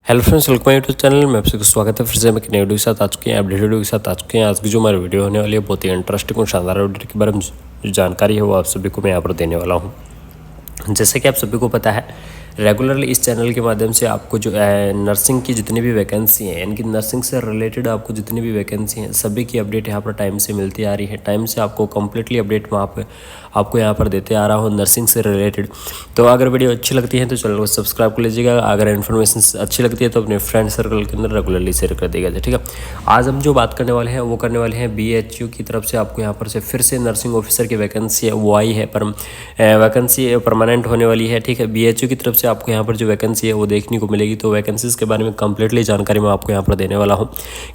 Hello friends, welcome YouTube channel में आप सबका स्वागत है। फिर से हम एक नई वीडियो के साथ आ चुके हैं, अपडेट वीडियो के साथ आ चुके हैं। आज की जो हमारी वीडियो होने वाली है बहुत ही इंटरेस्टिंग और शानदार वीडियो के बारे में जो जानकारी है वो आप सभी को मैं यहाँ पर देने वाला हूँ। जैसे कि आप सभी को पता है, रेगुलरली इस चैनल के माध्यम से आपको जो नर्सिंग की जितनी भी वैकेंसी हैं, यानी कि नर्सिंग से रिलेटेड आपको जितनी भी वैकेंसी हैं सभी की अपडेट यहाँ पर टाइम से मिलती आ रही है। टाइम से आपको कम्प्लीटली अपडेट वहाँ पर आपको यहाँ पर देते आ रहा हूँ नर्सिंग से रिलेटेड। तो अगर वीडियो अच्छी लगती है तो चैनल को सब्सक्राइब कर लीजिएगा। अगर इन्फॉर्मेशन अच्छी लगती है तो अपने फ्रेंड सर्कल के अंदर रेगुलरली शेयर कर देगा। ठीक है, आज हम जो बात करने वाले हैं वो करने वाले हैं BHU की तरफ से आपको यहाँ पर से फिर से नर्सिंग ऑफिसर की वैकेंसी है वो आई है, पर वैकेंसी परमानेंट होने वाली है। ठीक है, BHU की तरफ से आपको यहाँ पर जो वैकेंसी है वो देखने को मिलेगी। तो वैकेंसीज़ के बारे में कंप्लीटली जानकारी मैं आपको यहाँ पर देने वाला हूँ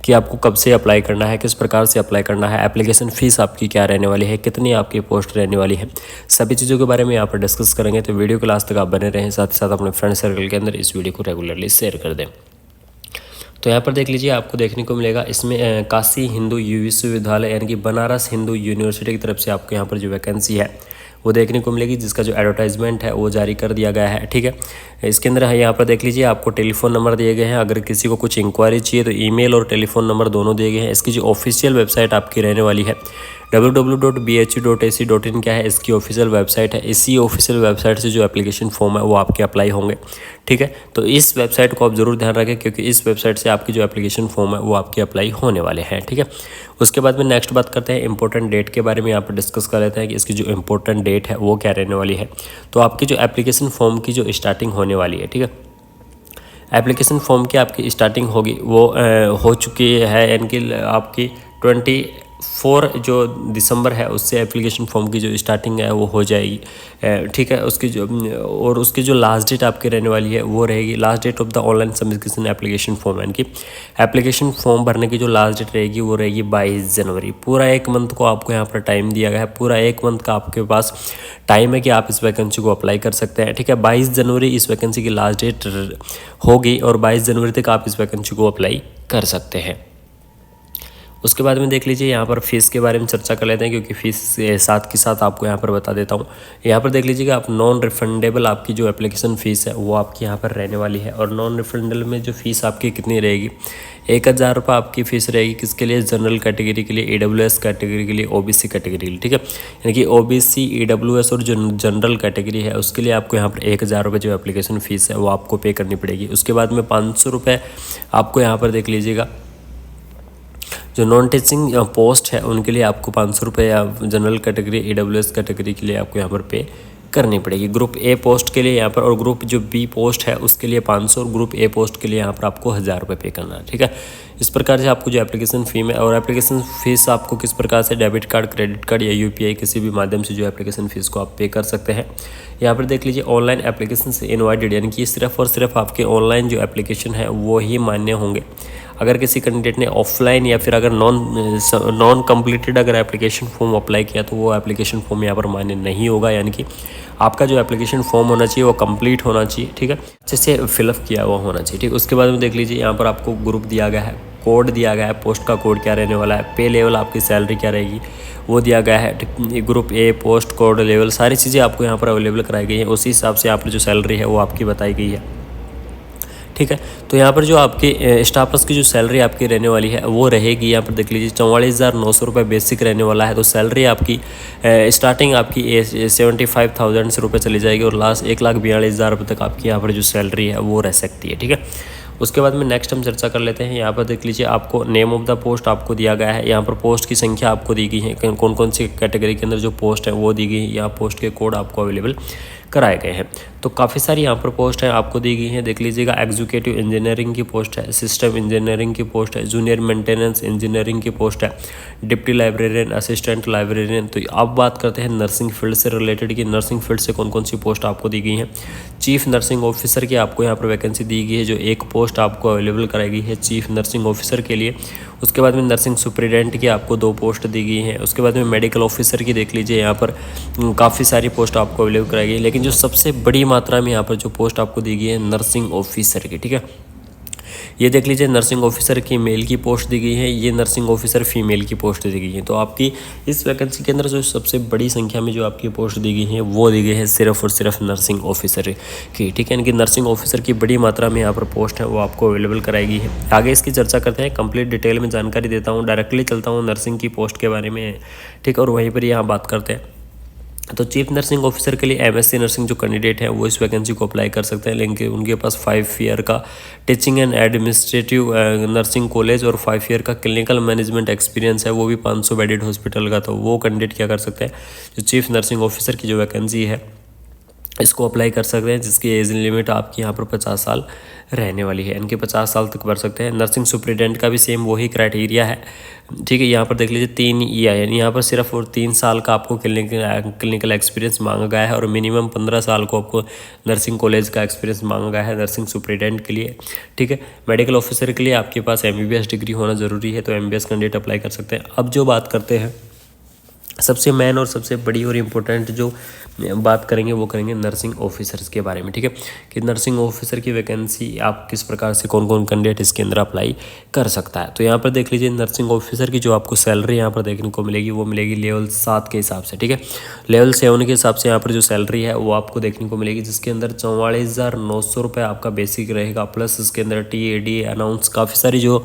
कि आपको कब से अप्लाई करना है, किस प्रकार से अप्लाई करना है, एप्लीकेशन फ़ीस आपकी क्या रहने वाली है, कितनी आपकी पोस्ट रहने वाली है, सभी चीज़ों के बारे में यहाँ पर डिस्कस करेंगे। तो वीडियो के लास्ट तक आप बने रहें, साथ ही साथ अपने फ्रेंड सर्कल के अंदर इस वीडियो को रेगुलरली शेयर कर दें। तो यहाँ पर देख लीजिए, आपको देखने को मिलेगा इसमें काशी हिंदू विश्वविद्यालय यानी कि बनारस हिंदू यूनिवर्सिटी की तरफ से आपको यहाँ पर जो वैकेंसी है वो देखने को मिलेगी, जिसका जो एडवर्टाइजमेंट है वो जारी कर दिया गया है। ठीक है, इसके अंदर यहाँ पर देख लीजिए आपको टेलीफोन नंबर दिए गए हैं। अगर किसी को कुछ इंक्वायरी चाहिए तो ईमेल और टेलीफोन नंबर दोनों दिए गए हैं। इसकी जो ऑफिशियल वेबसाइट आपकी रहने वाली है www.bhu.ac.in क्या है, इसकी ऑफिशियल वेबसाइट है। इसी ऑफिशियल वेबसाइट से जो एप्लीकेशन फॉर्म है वो आपके अप्लाई होंगे। ठीक है, तो इस वेबसाइट को आप ज़रूर ध्यान रखें क्योंकि इस वेबसाइट से आपकी जो एप्लीकेशन फॉर्म है वो आपके अप्लाई होने वाले हैं। ठीक है, उसके बाद में नेक्स्ट बात करते हैं इंपॉर्टेंट डेट के बारे में। यहाँ पर डिस्कस कर लेते हैं कि इसकी जो इंपॉर्टेंट डेट है वो क्या रहने वाली है। तो आपकी जो एप्लीकेशन फॉर्म की जो स्टार्टिंग होने वाली है, ठीक है, एप्लीकेशन फॉर्म की आपकी स्टार्टिंग होगी वो हो चुकी है, यानी कि आपकी 24 जो दिसंबर है उससे एप्लीकेशन फॉर्म की जो स्टार्टिंग है वो हो जाएगी। ठीक है, उसकी जो और उसकी जो लास्ट डेट आपकी रहने वाली है वो रहेगी, last date of the online submission application form, यानी कि एप्लीकेशन फॉर्म भरने की जो लास्ट डेट रहेगी वो रहेगी 22 जनवरी। पूरा एक मंथ को आपको यहाँ पर टाइम दिया गया है, पूरा एक मंथ का आपके पास टाइम है कि आप इस वैकेंसी को अप्लाई कर सकते हैं। ठीक है, 22 जनवरी इस वैकेंसी की लास्ट डेट होगी और 22 जनवरी तक आप इस वैकेंसी को अप्लाई कर सकते हैं। उसके बाद में देख लीजिए यहाँ पर फीस के बारे में चर्चा कर लेते हैं, क्योंकि फीस साथ के साथ आपको यहाँ पर बता देता हूँ। यहाँ पर देख लीजिएगा आप नॉन रिफंडेबल आपकी जो एप्लीकेशन फ़ीस है वो आपकी यहाँ पर रहने वाली है। और नॉन रिफंडेबल में जो फ़ीस आपकी कितनी रहेगी, 1000 रुपये आपकी फ़ीस रहेगी। किसके लिए, जनरल कैटेगरी के लिए, EWS कैटेगरी के लिए, OBC कैटेगरी के लिए। ठीक है, यानी कि OBC, EWS और जो जनरल कैटेगरी है उसके लिए आपको यहाँ पर 1000 रुपये जो एप्लीकेशन फ़ीस है वो आपको पे करनी पड़ेगी। उसके बाद में 500 रुपये आपको यहाँ पर देख लीजिएगा जो नॉन टीचिंग पोस्ट है उनके लिए आपको 500 रुपये, या जनरल कैटेगरी, EWS कैटेगरी के लिए आपको यहाँ पर पे करनी पड़ेगी। ग्रुप A पोस्ट के लिए यहाँ पर, और ग्रुप जो B पोस्ट है उसके लिए 500, और ग्रुप A पोस्ट के लिए यहाँ पर आपको 1000 रुपये पे करना है। ठीक है, इस प्रकार से आपको जो एप्लीकेशन फ़ी में, और एप्लीकेशन फ़ीस आपको किस प्रकार से डेबिट कार्ड, क्रेडिट कार्ड या UPI किसी भी माध्यम से जो एप्लीकेशन फ़ीस को आप पे कर सकते हैं। यहाँ पर देख लीजिए ऑनलाइन एप्लीकेशन से इनवाइटेड, यानी कि सिर्फ और सिर्फ आपके ऑनलाइन जो एप्लीकेशन है वो ही मान्य होंगे। अगर किसी कैंडिडेट ने ऑफलाइन या फिर अगर नॉन कंप्लीटेड अगर एप्लीकेशन फॉर्म अप्लाई किया तो वो एप्लीकेशन फॉर्म यहाँ पर मान्य नहीं होगा। यानी कि आपका जो एप्लीकेशन फॉर्म होना चाहिए वो कंप्लीट होना चाहिए। ठीक है, अच्छे से फिलअप किया हुआ होना चाहिए। ठीक, उसके बाद में देख लीजिए यहाँ पर आपको ग्रुप दिया गया है, कोड दिया गया है, पोस्ट का कोड क्या रहने वाला है, पे लेवल आपकी सैलरी क्या रहेगी वो दिया गया है। Group A post code level सारी चीज़ें आपको यहाँ पर अवेलेबल कराई गई है। उसी हिसाब से यहाँ पर जो सैलरी है वो आपकी बताई गई है। ठीक है, तो यहाँ पर जो आपकी स्टाफ नर्स की जो सैलरी आपकी रहने वाली है वो रहेगी, यहाँ पर देख लीजिए 44,900 रुपये बेसिक रहने वाला है। तो सैलरी आपकी स्टार्टिंग आपकी 75,000 रुपये चली जाएगी और लास्ट 1,42,000 रुपये तक आपकी यहाँ पर जो सैलरी है वो रह सकती है। ठीक है, उसके बाद में नेक्स्ट हम चर्चा कर लेते हैं। यहाँ पर देख लीजिए आपको नेम ऑफ द पोस्ट आपको दिया गया है। यहाँ पर पोस्ट की संख्या आपको दी गई है, कौन कौन सी कैटेगरी के अंदर जो पोस्ट है वो दी गई है। यहाँ पोस्ट के कोड आपको अवेलेबल कराए गए हैं। तो काफ़ी सारी यहाँ पर पोस्ट है आपको दी गई हैं। देख लीजिएगा एग्जीक्यूटिव इंजीनियरिंग की पोस्ट है, सिस्टम इंजीनियरिंग की पोस्ट है, जूनियर मेंटेनेंस इंजीनियरिंग की पोस्ट है, डिप्टी लाइब्रेरियन, असिस्टेंट लाइब्रेरियन। तो अब बात करते हैं नर्सिंग फील्ड से रिलेटेड कि नर्सिंग फील्ड से कौन कौन सी पोस्ट आपको दी गई हैं। चीफ नर्सिंग ऑफिसर की आपको यहाँ पर वैकेंसी दी गई है, जो एक पोस्ट आपको अवेलेबल कराई गई है चीफ नर्सिंग ऑफिसर के लिए। उसके बाद में नर्सिंग सुपरिटेंडेंट की आपको 2 पोस्ट दी गई हैं। उसके बाद में मेडिकल ऑफिसर की देख लीजिए यहाँ पर काफ़ी सारी पोस्ट आपको अवेलेबल कराई गई है, लेकिन जो सबसे बड़ी मात्रा में यहाँ पर जो पोस्ट आपको दी गई है नर्सिंग ऑफिसर की। ठीक है, ये देख लीजिए नर्सिंग ऑफिसर की मेल की पोस्ट दी गई है, ये नर्सिंग ऑफिसर फीमेल की पोस्ट दी गई है। तो आपकी इस वैकेंसी के अंदर जो सबसे बड़ी संख्या में जो आपकी पोस्ट दी गई है वो दी गई है सिर्फ और सिर्फ नर्सिंग ऑफिसर की, ठीक है। इनकी नर्सिंग ऑफिसर की बड़ी मात्रा में यहाँ पर पोस्ट है वो आपको अवेलेबल कराई गई है। आगे इसकी चर्चा करते हैं, कंप्लीट डिटेल में जानकारी देता हूँ, डायरेक्टली चलता हूँ नर्सिंग की पोस्ट के बारे में, ठीक, और वहीं पर यहाँ बात करते हैं। तो चीफ नर्सिंग ऑफिसर के लिए एमएससी नर्सिंग जो कैंडिडेट हैं वो इस वैकेंसी को अप्लाई कर सकते हैं, लेकिन उनके पास 5 ईयर का teaching and administrative nursing college और 5 ईयर का क्लिनिकल मैनेजमेंट एक्सपीरियंस है, वो भी 500 बेडेड हॉस्पिटल का। तो वो कैंडिडेट क्या कर सकते हैं, जो चीफ नर्सिंग ऑफिसर की जो वैकेंसी है इसको अप्लाई कर सकते हैं, जिसकी एज लिमिट आपकी यहाँ पर 50 साल रहने वाली है। इनके 50 साल तक भर सकते हैं। नर्सिंग सुपरिटेंडेंट का भी सेम वही क्राइटेरिया है, ठीक है। यहाँ पर देख लीजिए 3 ईयर, यानी यहाँ पर सिर्फ और 3 साल का आपको क्लिनिकल एक्सपीरियंस मांगा गया है और मिनिमम 15 साल को आपको नर्सिंग कॉलेज का एक्सपीरियंस मांगा गया है नर्सिंग सुपरिटेंडेंट के लिए, ठीक है। मेडिकल ऑफिसर के लिए आपके पास MBBS डिग्री होना ज़रूरी है, तो MBBS कैंडिडेट अप्लाई कर सकते हैं। अब जो बात करते हैं सबसे मेन और सबसे बड़ी और इम्पोर्टेंट जो बात करेंगे वो करेंगे नर्सिंग ऑफिसर्स के बारे में, ठीक है, कि नर्सिंग ऑफिसर की वैकेंसी आप किस प्रकार से कौन कौन कैंडिडेट इसके अंदर अप्लाई कर सकता है। तो यहाँ पर देख लीजिए नर्सिंग ऑफिसर की जो आपको सैलरी यहाँ पर देखने को मिलेगी वो मिलेगी लेवल 7 के हिसाब से, ठीक है। लेवल 7 के हिसाब से यहाँ पर जो सैलरी है वो आपको देखने को मिलेगी, जिसके अंदर 44,900 रुपये आपका बेसिक रहेगा, प्लस इसके अंदर TAD अनाउंस काफ़ी सारी जो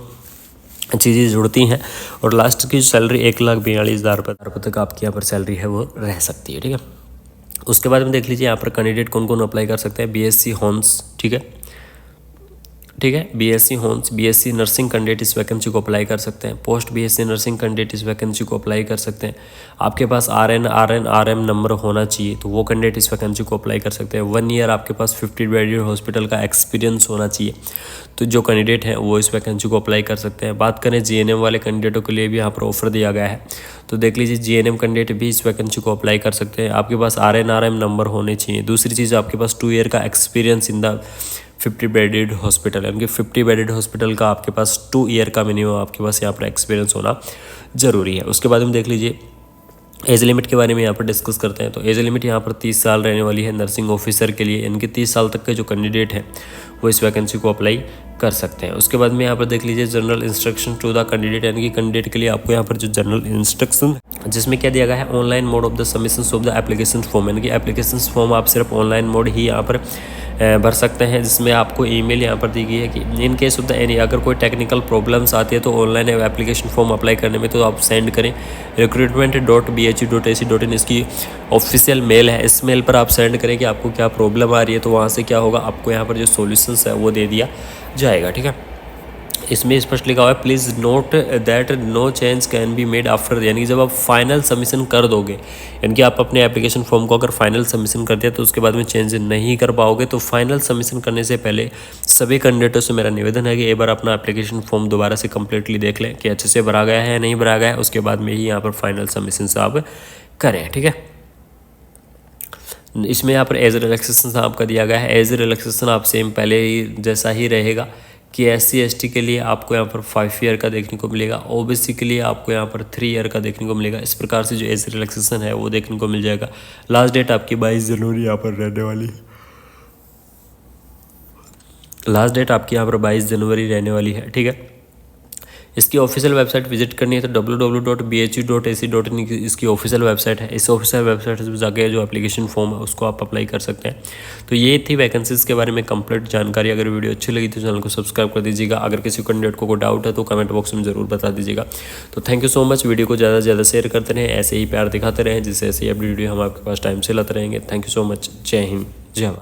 चीज़ें जुड़ती हैं, और लास्ट की सैलरी 1,42,000 रुपये तक आपकी यहाँ पर सैलरी है वो रह सकती है, ठीक है। उसके बाद में देख लीजिए यहाँ पर कैंडिडेट कौन कौन अप्लाई कर सकते हैं। BSc हॉर्न्स, ठीक है, BSc horns, BSc nursing candidate इस वैकेंसी को अप्लाई कर सकते हैं। पोस्ट BSc नर्सिंग कैंडिडेट इस वैकेंसी को अप्लाई कर सकते हैं। आपके पास RN नंबर होना चाहिए, तो वो कैंडिडेट इस वैकेंसी को अप्लाई कर सकते हैं। 1 ईयर आपके पास 50 बेडेड हॉस्पिटल का एक्सपीरियंस होना चाहिए, तो जो कैंडिडेट हैं वो इस वैकेंसी को अप्लाई कर सकते हैं। बात करें GNM वाले कैंडिडेटों के लिए भी यहाँ पर ऑफर दिया गया है, तो देख लीजिए GNM कैंडिडेट भी इस वैकेंसी को अप्लाई कर सकते हैं। आपके पास RN नंबर होने चाहिए। दूसरी चीज़, आपके पास 2 ईयर का experience in the 50 bedded hospital, यानी कि 50 बेडेड हॉस्पिटल का आपके पास 2 ईयर का मिनिमम आपके पास यहाँ पर एक्सपीरियंस होना ज़रूरी है। उसके बाद में देख लीजिए एज लिमिट के बारे में यहाँ पर डिस्कस करते हैं। तो एज लिमिट यहाँ पर 30 साल रहने वाली है नर्सिंग ऑफिसर के लिए। इनके 30 साल तक के जो कैंडिडेट हैं वो इस वैकेंसी को अप्लाई कर सकते हैं। उसके बाद में यहाँ पर देख लीजिए general instruction to the candidate, यानी कि कैंडिडेट के लिए आपको यहाँ पर जो जनरल इंस्ट्रक्शन, जिसमें क्या दिया गया है, online mode of the submission of the application form, यानी कि एप्लीकेशन फॉर्म आप सिर्फ ऑनलाइन मोड ही यहाँ पर भर सकते हैं, जिसमें आपको ईमेल यहाँ पर दी गई है कि in case of the any, अगर कोई टेक्निकल प्रॉब्लम्स आती है तो ऑनलाइन एप्लीकेशन फॉर्म अप्लाई करने में तो आप सेंड करें recruitment.bhe.ac.in, इसकी ऑफिशियल मेल है। इस मेल पर आप सेंड करें कि आपको क्या प्रॉब्लम आ रही है, तो वहाँ से क्या होगा, आपको यहाँ पर जो सॉल्यूशंस है वो दे दिया जाएगा, ठीक है। इसमें स्पष्ट लिखा हुआ है please note that no change can be made after, यानी कि जब आप फाइनल सबमिशन कर दोगे, यानी कि आप अपने एप्लीकेशन फॉर्म को अगर फाइनल सबमिशन कर दिया तो उसके बाद में चेंज नहीं कर पाओगे। तो फाइनल सबमिशन करने से पहले सभी कैंडिडेटों से मेरा निवेदन है कि एक बार अपना एप्लीकेशन फॉर्म दोबारा से कम्प्लीटली देख लें कि अच्छे से भरा गया है या नहीं भरा गया है, उसके बाद में ही यहाँ पर फाइनल सबमिशन से आप करें, ठीक है। इसमें यहाँ पर एज रिलैक्सेशन आपका दिया गया है। एज रिलैक्सेशन आप सेम पहले ही जैसा ही रहेगा कि SC ST के लिए आपको यहाँ पर 5 ईयर का देखने को मिलेगा, OBC के लिए आपको यहाँ पर 3 ईयर का देखने को मिलेगा। इस प्रकार से जो एज रिलैक्सेशन है वो देखने को मिल जाएगा। लास्ट डेट आपकी 22 जनवरी यहाँ पर रहने वाली है। लास्ट डेट आपकी यहाँ पर 22 जनवरी रहने वाली है, ठीक है। इसकी ऑफिशियल वेबसाइट विजिट करनी है तो www.bhe.ac.in इसकी ऑफिशियल वेबसाइट है। इस ऑफिशियल वेबसाइट से जाकर जो एप्लीकेशन फॉर्म है उसको आप अप्लाई कर सकते हैं। तो ये थी वैकेंसीज़ के बारे में कंप्लीट जानकारी। अगर वीडियो अच्छी लगी तो चैनल को सब्सक्राइब कर दीजिएगा। अगर किसी कैंडिडेट को कोई डाउट है तो कमेंट बॉक्स में ज़रूर बता दीजिएगा। तो thank you so much. Video को ज़्यादा से ज़्यादा शेयर करते रहें, ऐसे ही प्यार दिखाते रहें, जिससे ऐसे ही अपनी वीडियो हम आपके पास टाइम से लाते रहेंगे। Thank you so much. जय हिंद, जय भारत।